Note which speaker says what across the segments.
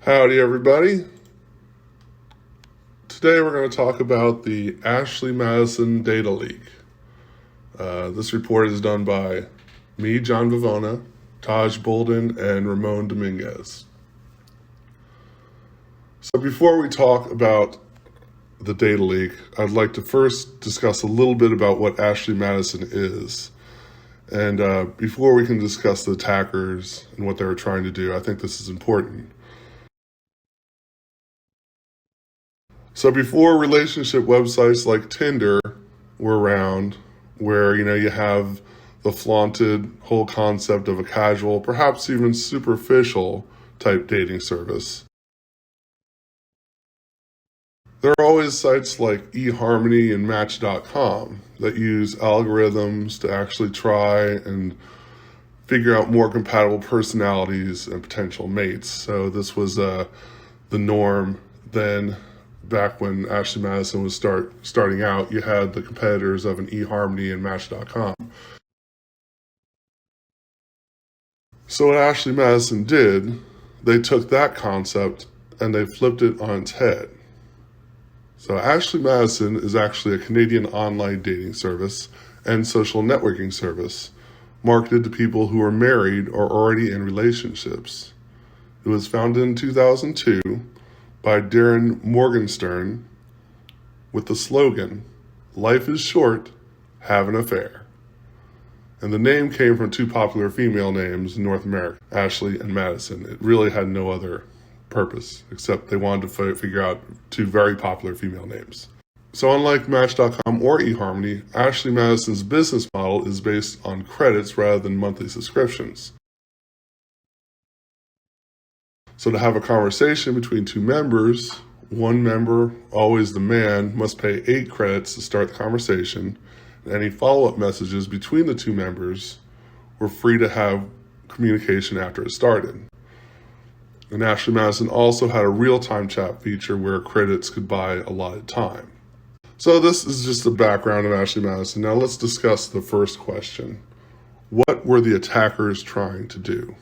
Speaker 1: Howdy, everybody. Today we're going to talk about the Ashley Madison data leak. This report is done by me, John Vivona, Taj Bolden, and Ramon Dominguez. So before we talk about the data leak, I'd like to first discuss a little bit about what Ashley Madison is. And before we can discuss the attackers and what they were trying to do, I think this is important. So before relationship websites like Tinder were around, where you have the flaunted whole concept of a casual, perhaps even superficial type dating service, there are always sites like eHarmony and Match.com that use algorithms to actually try and figure out more compatible personalities and potential mates. So this was the norm then. Back when Ashley Madison was starting out, you had the competitors of an eHarmony and Match.com. So what Ashley Madison did, they took that concept and they flipped it on its head. So Ashley Madison is actually a Canadian online dating service and social networking service marketed to people who are married or already in relationships. It was founded in 2002 by Darren Morgenstern with the slogan, "Life is short, have an affair." And the name came from two popular female names in North America, Ashley and Madison. It really had no other purpose, except they wanted to figure out two very popular female names. So unlike Match.com or eHarmony, Ashley Madison's business model is based on credits rather than monthly subscriptions. So to have a conversation between two members, one member, always the man, must pay 8 credits to start the conversation. And any follow-up messages between the two members were free to have communication after it started. And Ashley Madison also had a real-time chat feature where credits could buy allotted time. So this is just the background of Ashley Madison. Now let's discuss the first question. What were the attackers trying to do?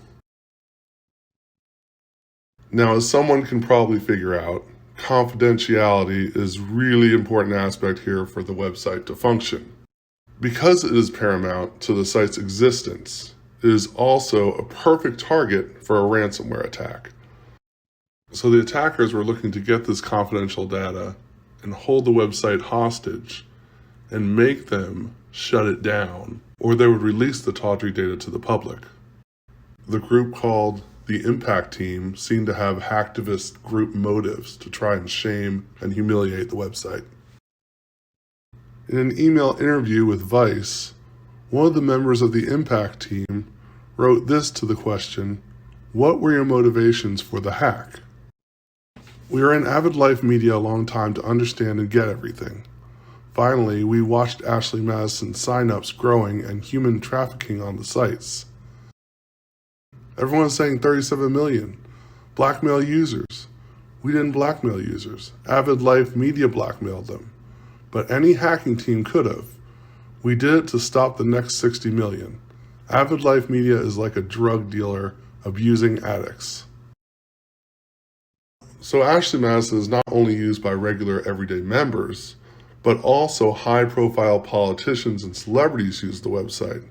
Speaker 1: Now, as someone can probably figure out, confidentiality is a really important aspect here for the website to function. Because it is paramount to the site's existence, it is also a perfect target for a ransomware attack. So the attackers were looking to get this confidential data and hold the website hostage and make them shut it down, or they would release the tawdry data to the public. The group called the Impact Team seemed to have hacktivist group motives to try and shame and humiliate the website. In an email interview with Vice, one of the members of the Impact Team wrote this to the question, "What were your motivations for the hack?" "We were in Avid Life Media a long time to understand and get everything. Finally, we watched Ashley Madison's signups growing and human trafficking on the sites. Everyone's saying 37 million. Blackmail users. We didn't blackmail users. Avid Life Media blackmailed them. But any hacking team could have. We did it to stop the next 60 million. Avid Life Media is like a drug dealer abusing addicts." So Ashley Madison is not only used by regular everyday members, but also high-profile politicians and celebrities use the website.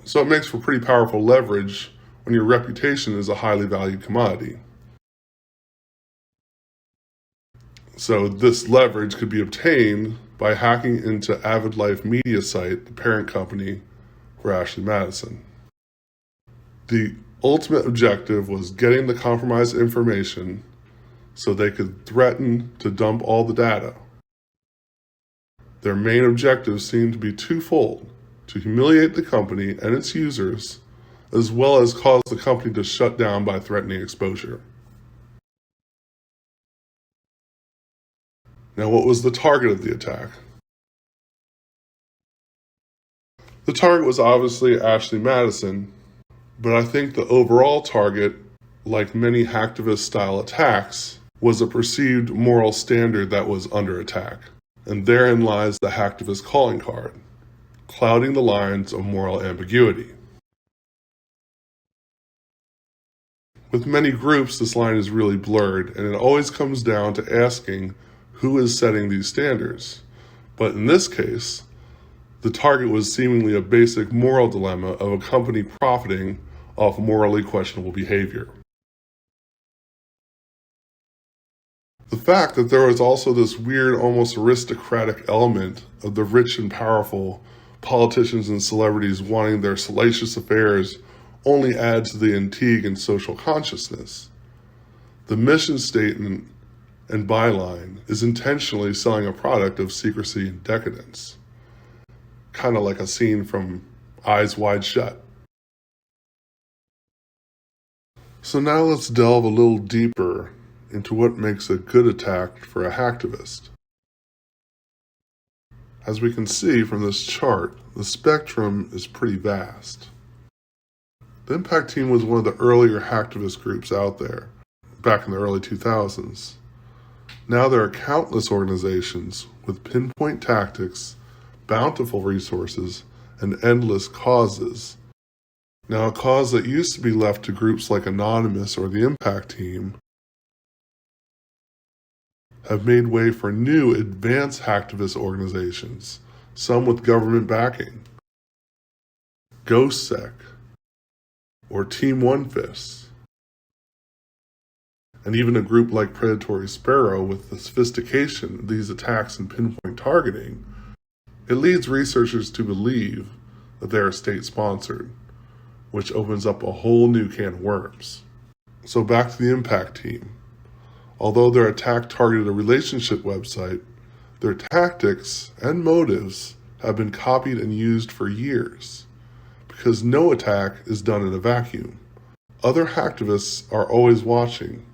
Speaker 1: So it makes for pretty powerful leverage when your reputation is a highly valued commodity. So this leverage could be obtained by hacking into Avid Life Media site, the parent company for Ashley Madison. The ultimate objective was getting the compromised information so they could threaten to dump all the data. Their main objectives seemed to be twofold: to humiliate the company and its users, as well as cause the company to shut down by threatening exposure. Now, what was the target of the attack? The target was obviously Ashley Madison, but I think the overall target, like many hacktivist-style attacks, was a perceived moral standard that was under attack. And therein lies the hacktivist calling card, clouding the lines of moral ambiguity. With many groups, this line is really blurred, and it always comes down to asking who is setting these standards. But in this case, the target was seemingly a basic moral dilemma of a company profiting off morally questionable behavior. The fact that there was also this weird, almost aristocratic element of the rich and powerful politicians and celebrities wanting their salacious affairs only adds to the intrigue and social consciousness. The mission statement and byline is intentionally selling a product of secrecy and decadence. Kind of like a scene from Eyes Wide Shut. So now let's delve a little deeper into what makes a good attack for a hacktivist. As we can see from this chart, the spectrum is pretty vast. The Impact Team was one of the earlier hacktivist groups out there, back in the early 2000s. Now there are countless organizations with pinpoint tactics, bountiful resources, and endless causes. Now, a cause that used to be left to groups like Anonymous or the Impact Team have made way for new advanced hacktivist organizations, some with government backing. GhostSec or Team One Fist, and even a group like Predatory Sparrow with the sophistication of these attacks and pinpoint targeting, it leads researchers to believe that they are state-sponsored, which opens up a whole new can of worms. So back to the Impact Team. Although their attack targeted a relationship website, their tactics and motives have been copied and used for years, because no attack is done in a vacuum. Other hacktivists are always watching,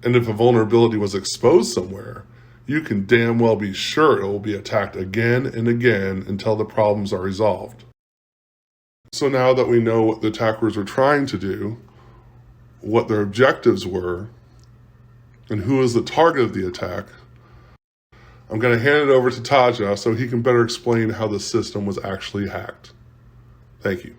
Speaker 1: and if a vulnerability was exposed somewhere, you can damn well be sure it will be attacked again and again until the problems are resolved. So now that we know what the attackers were trying to do, what their objectives were, and who is the target of the attack, I'm going to hand it over to Taja so he can better explain how the system was actually hacked. Thank you.